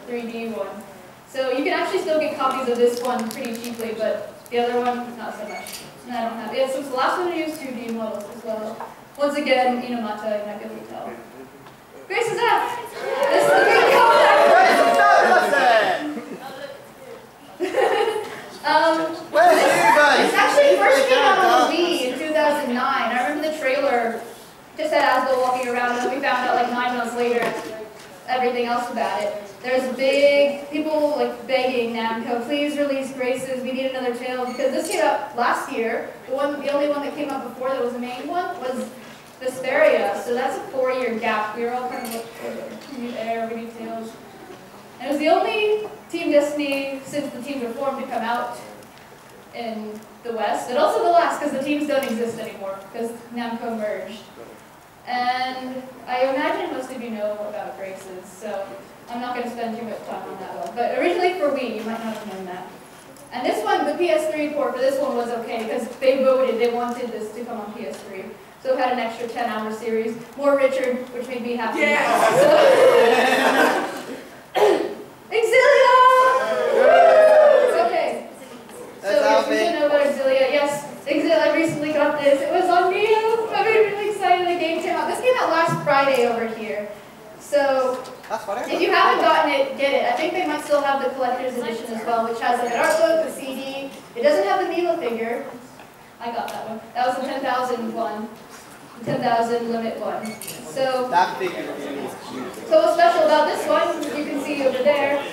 Speaker 1: 3D one. So you can actually still get copies of this one pretty cheaply, but the other one, not so much. And I don't have it. Since the last one used 2D models as well. Once again, Inamata, you're not going to tell. Grace is up! This is the big comeback!
Speaker 4: Where's you guys?
Speaker 1: This actually first came out on the Wii in 2009. I remember the trailer just had Asbel walking around, and then we found out like 9 months later everything else about it. There's big people like begging Namco, please release Graces, we need another tale, because this came out last year. The only one that came out before that was the main one was Vesperia, so that's a 4-year gap. We were all kind of like, we need Air, we need Tales. And it was the only Team Destiny since the teams were formed to come out in the West, and also the last because the teams don't exist anymore because Namco merged. And I imagine most of you know about Graces, so I'm not going to spend too much time on that one. But originally for Wii, you might not have known that. And this one, the PS3 port for this one was okay because they voted, they wanted this to come on PS3. So it had an extra 10-hour series, more Richard, which made me happy.
Speaker 5: Yeah.
Speaker 1: Exilia! Okay. So yes, we should know about Exilia. Yes, Exilia, I recently got this. It was on Neo. I'm really excited the game came out. This came out last Friday over here. So if you haven't gotten it, get it. I think they might still have the collector's edition as well, which has like an art book, a CD. It doesn't have the Mila figure. I got that one. That was the 10,000 one. 10,000 limit one. So
Speaker 4: that figure really is cute.
Speaker 1: so what's special about this one, you can see over there,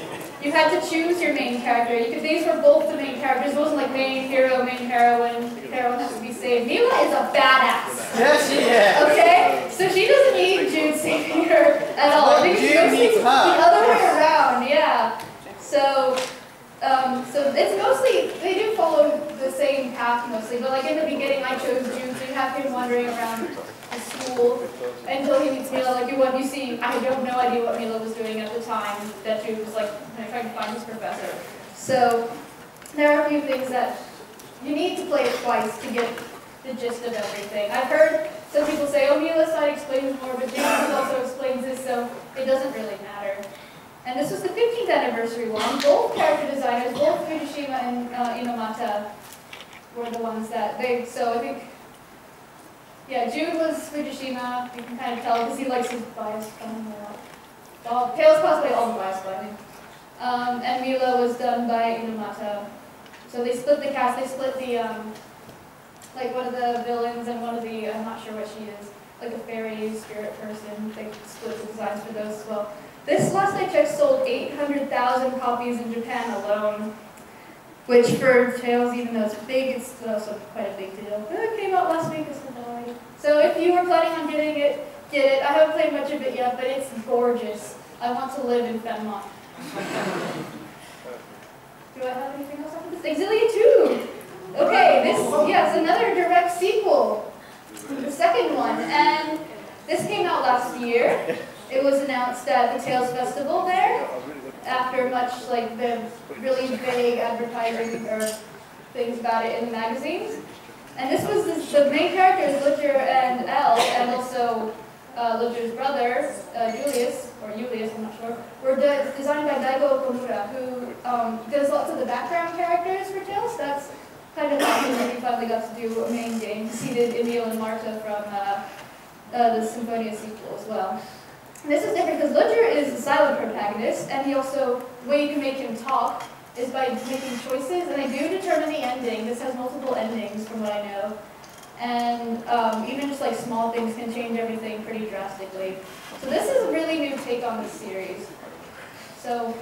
Speaker 1: you had to choose your main character. These were both the main characters. It wasn't like main hero, main heroine. Heroine has to be saved. Mila is a badass.
Speaker 4: Yes, she is.
Speaker 1: Okay? So she doesn't need Jude saving her at all. I think it's
Speaker 4: Jude
Speaker 1: mostly
Speaker 4: needs
Speaker 1: the
Speaker 4: her.
Speaker 1: other way around, yeah. So it's mostly, they do follow the same path mostly, but like in the beginning I chose Jude, so you have him wandering around the school until he meets Mila. Like you see, I have no idea what Mila was doing at the time that Jude was like trying to find his professor. So there are a few things that you need to play it twice to get the gist of everything. I've heard some people say, oh, Mila's side explains more, but James also explains this, so it doesn't really matter. And this was the 15th anniversary one. Both character designers, both Fujishima and Inomata, were the ones that so I think, yeah, Jude was Fujishima. You can kind of tell because he likes his bias coming out. Tails cosplay all the bias binding. And Mila was done by Inomata. So they split the cast, they split the, like one of the villains and one of the, I'm not sure what she is, like a fairy spirit person. They split the designs for those as well. This, last I checked, sold 800,000 copies in Japan alone, which for Tails, even though it's big, it's also quite a big deal. It came out last week, so if you were planning on getting it, get it. I haven't played much of it yet, but it's gorgeous. I want to live in Fenmont. Do I have anything else after this? Exilia 2! Okay, it's another direct sequel. The second one, and this came out last year. It was announced at the Tales Festival there, after much like the really vague advertising or things about it in the magazines. And this was the main characters, Ludger and Elle, and also Ludger's brother, Julius, I'm not sure, were designed by Daigo Okamura, who does lots of the background characters for Tales. That's kind of lucky that he finally got to do a main game, because he did Emil and Marta from the Symphonia sequel as well. And this is different because Ludger is a silent protagonist, and he also, the way you can make him talk is by making choices, and they do determine the ending. This has multiple endings from what I know. And even just like small things can change everything pretty drastically. So this is a really new take on this series. So,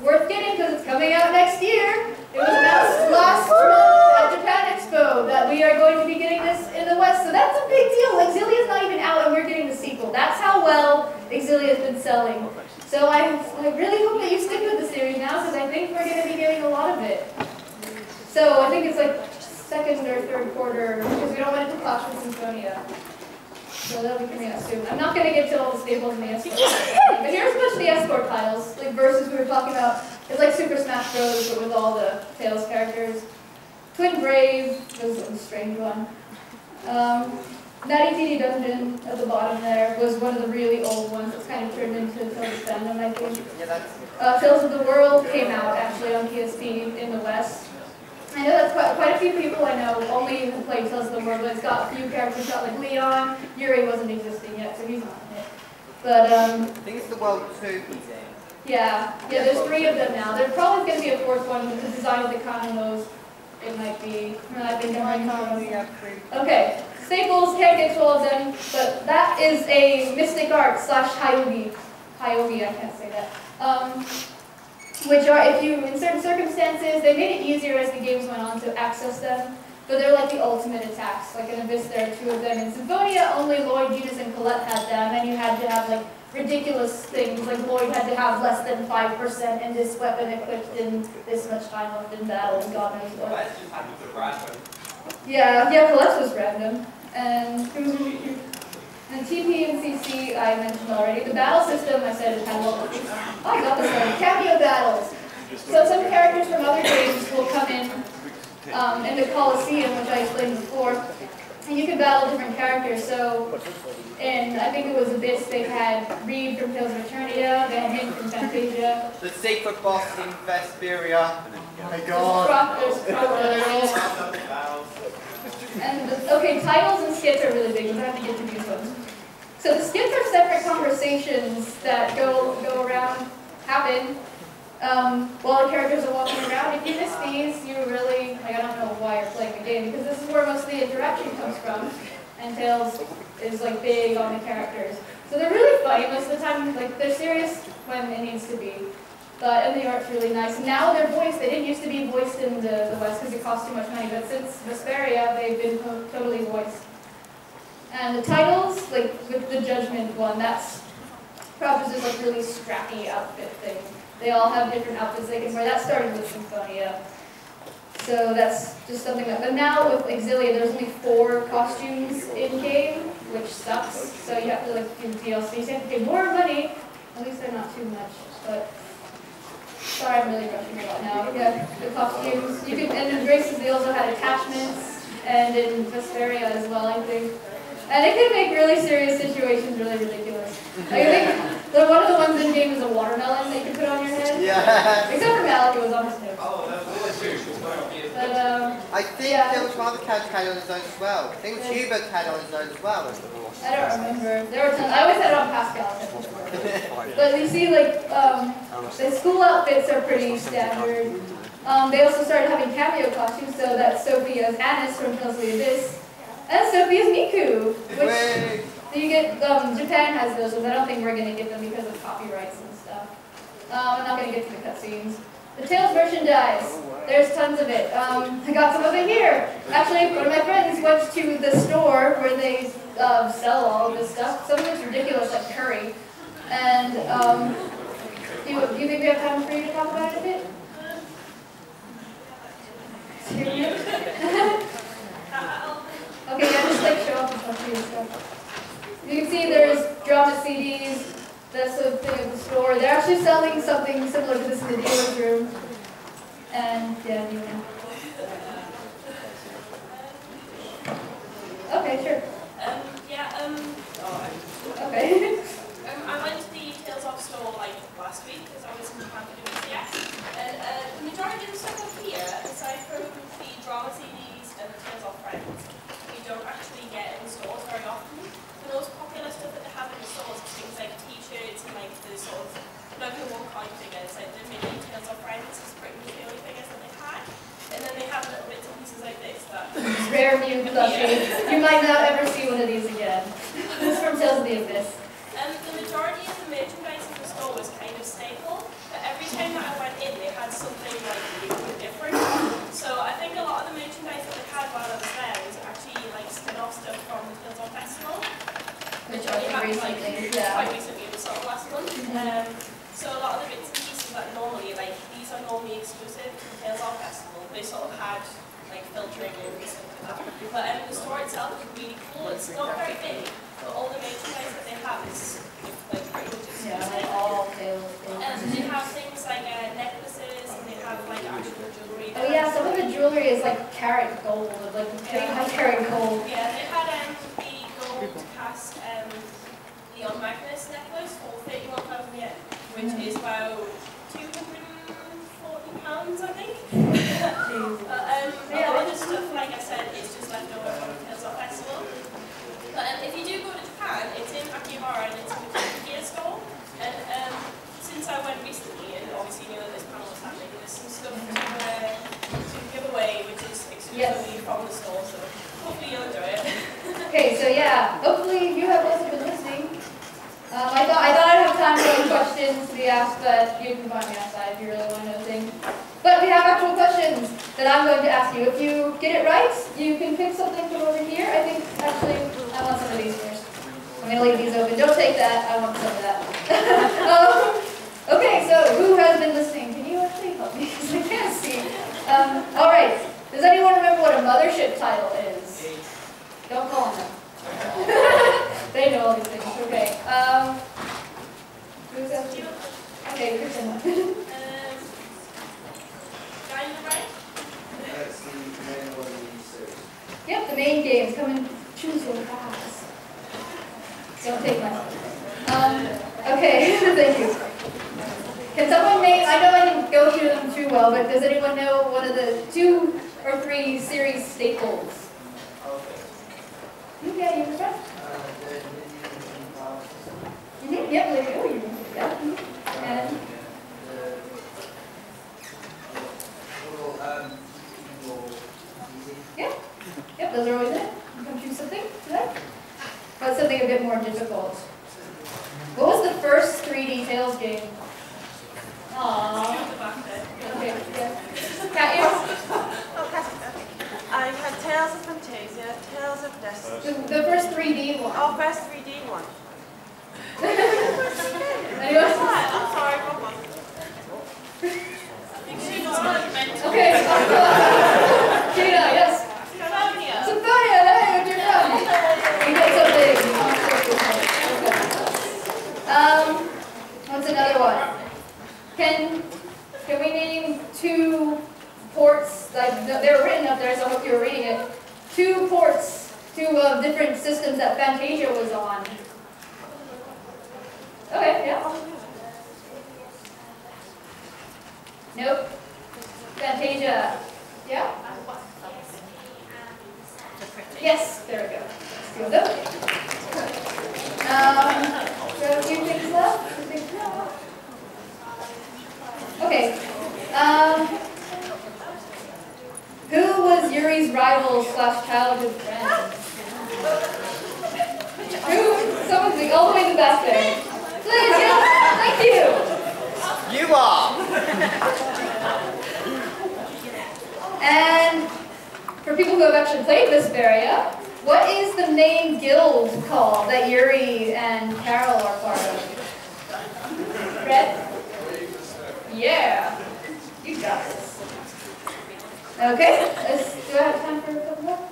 Speaker 1: worth getting because it's coming out next year. It was announced last month at Japan Expo that we are going to be getting this in the West. So that's a big deal. Exilia's not even out and we're getting the sequel. That's how well Exilia's been selling. So I really hope that you stick with the series now because I think we're going to be getting a lot of it. So I think it's like second or third quarter because we don't want it to clash with Symphonia. So that'll be coming out soon. I'm not going to get to all the staples in the Escort titles, but here's a bunch of the Escort titles, like Versus we were talking about. It's like Super Smash Bros. But with all the Tails characters. Twin Brave was a strange one. Natty TD Dungeon at the bottom there was one of the really old ones. It's kind of turned into Tales of Fandom, I think.
Speaker 4: Yeah,
Speaker 1: Tales of the World came out actually on PSP in the West. I know that's quite a few people I know only have played Tales of the World, but it's got a few characters, got like Leon. Yuri wasn't existing yet, so he's not in it. But
Speaker 4: I think it's the World 2 he's in.
Speaker 1: yeah, there's 3 of them now. There's probably going to be a 4th one with the design of the Kananos. It might be. Okay, staples, can't get 12 of them, but that is a Mystic Art / Hyogi. Hyogi, I can't say that. Which are, if you, in certain circumstances, they made it easier as the games went on to access them, but they're like the ultimate attacks. Like in Abyss, there are 2 of them. In Symphonia, only Lloyd, Genus, and Colette had them, and you had to have like ridiculous things, like Lloyd had to have less than 5% and this weapon equipped in this much time left in battle, and God knows what. Yeah, Colette's was random. And TP and CC I mentioned already. The battle system I said it had local features. Oh, I got this one. Cameo battles. So some characters from other games will come in the Colosseum, which I explained before, and you can battle different characters. So, in I think it was Abyss, they had Reed from Tales of Eternia, they had him from Fantasia.
Speaker 4: The secret boss in Vesperia. Oh my god.
Speaker 1: And okay, titles and skits are really big. We're going to have to get to these ones. So the skits are separate conversations that go around, happen while the characters are walking around. If you miss these, you really, like, I don't know why you're playing the game, because this is where most of the interaction comes from, and Tales is like big on the characters. So they're really funny most of the time. Like they're serious when it needs to be. and the art's really nice. Now they're voiced. They didn't used to be voiced in the West because it cost too much money, but since Vesperia, they've been totally voiced. And the titles, like with the Judgment one, that's probably just like really strappy outfit thing. They all have different outfits they can wear. That started with Symphonia. So that's just something that, but now with Exilia, there's only 4 costumes in-game, which sucks. So you have to like do DLC, so you have to pay more money. At least they're not too much, but sorry, I'm really rushing a lot now. Yeah, the costumes. You can, and in Graces they also had attachments, and in Vesperia as well, I think. And it can make really serious situations really ridiculous. Like, I think one of the ones in game is a watermelon that you can put on your head.
Speaker 4: Yeah.
Speaker 1: Except for Malik, it was on his nose. But
Speaker 4: I think there was one other character had on his nose as well. I think Hubert had on his nose as well.
Speaker 1: I don't remember. There were tons. I always had it on Pascal. But you see, like, the school outfits are pretty standard. They also started having cameo costumes, so that Sophia's Anis from Tales of the Abyss, and Sophia's Miku, which you get. Japan has those, but I don't think we're gonna get them because of copyrights and stuff. I'm not gonna get to the cutscenes. The Tales merchandise. There's tons of it. I got some of it here. Actually, one of my friends went to the store where they sell all of this stuff. Some of it's ridiculous, like curry. And do you think we have time for you to talk about it a bit? Okay, yeah, just like show off the country and stuff. You can see there's drama CDs. That's the thing at the store. They're actually selling something similar to this in the dealer's room. And yeah, you know. Okay, sure. Okay.
Speaker 6: I went to the Tales of store like last week because I was in Japan to do a CS. And the majority of the stuff up here, aside from the drama CDs and the Tales of Friends, you don't actually get in stores very often. The most popular stuff that they have in the stores is things like t-shirts and like the sort of local one-kind figures, like the mini Tales of Friends is pretty much the only figures that they had. And then they have little bits and pieces like this that
Speaker 1: rare new plushie. You might not ever see one of these again. This is from Tales of the Abyss.
Speaker 6: The majority of the merchandise in the store was kind of staple, but every time that I went in, they had something like new and different. So I think a lot of the merchandise that they had while I was there was actually like spin-off stuff from the Tales of Festival, which only happened like quite recently, it was sort of last month. So a lot of the bits and pieces that normally, like these are normally exclusive to the Tales of Festival, they sort of had like filtering and stuff like that. But the store itself is really cool. It's not very big, but all the merchandise that they have is like pretty much exclusive.
Speaker 1: Yeah, like all Tales.
Speaker 6: They have things like necklaces, and they have like actual jewelry.
Speaker 1: Oh yeah, some of the jewelry is like carat gold, like high carat gold.
Speaker 6: Yeah, they had the gold cast Leon Magnus necklace for 31,000 yen, which is about £240, I think. A lot of the stuff, like I said, is just left over from the Tales of Festival. But if you do go to Japan, it's in Akihabara and it's in the gear store. And since I went recently, and obviously you know that this panel was happening, there's some stuff to give away, which is exclusively from the store. So hopefully you'll enjoy it.
Speaker 1: Okay, so yeah, hopefully you have also been listening. I thought I'd have time for any questions to be asked, but you can find me outside if you really want to know things. But we have actual questions that I'm going to ask you. If you get it right, you can pick something from over here. I think, actually, I want some of these first. I'm going to leave these open. Don't take that. I want some of that. Okay, so who has been listening? Can you actually help me? Because I can't see. All right. Does anyone remember what a mothership title is? Don't call them. They know all these things. Okay. Who's up? Okay, Kristen.
Speaker 6: Guy in the right?
Speaker 7: That's the main one in the series.
Speaker 1: Yep, the main games. Come and choose your class. Don't take my okay, thank you. Can someone name, I know I didn't go through them too well, but does anyone know one of the 2 or 3 series staples?
Speaker 7: Okay.
Speaker 1: Yeah, you were right. Yep, there you go. Yeah. And yep, those are always in it. You can choose something today. But something a bit more difficult. What was the first 3D Tales game? Aww.
Speaker 5: Oh, best 3D one.
Speaker 1: Anyone?
Speaker 5: I'm sorry, wrong one.
Speaker 1: Okay. Gina, yes. Symphonia, hey, what's your from? You get something. What's another one? Can we name 2 ports? Like they were written up there, so I hope you were reading it. 2 ports, 2 different systems that Fantasia was on. Okay, yeah. Nope. Fantasia. Yeah? Yes, there we go. Let's do them. So a few things left. Okay. Who was Yuri's rival / childhood friend? Who? Someone's all the way in the back there. Please, yes, thank you.
Speaker 4: You are!
Speaker 1: And for people who have actually played Vesperia, what is the main guild called that Yuri and Carol are part of? Red? Yeah. You got this. Okay. Do I have time for a couple more?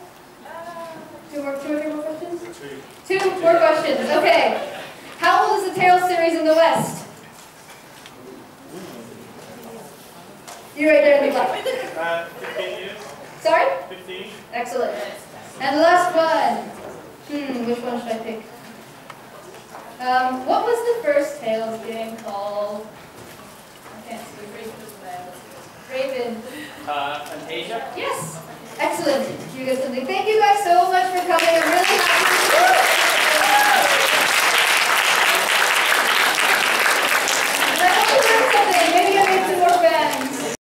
Speaker 1: 2 or 3 more questions? 2 more questions. Okay. How old is the Tales series in the West? You're right there in the black.
Speaker 3: 15 years.
Speaker 1: Sorry?
Speaker 3: 15.
Speaker 1: Excellent. And the last one. Which one should I pick? What was the first Tales game called? I can't see. Raven.
Speaker 3: Fantasia.
Speaker 1: Yes. Excellent. You get something. Thank you guys so much for coming.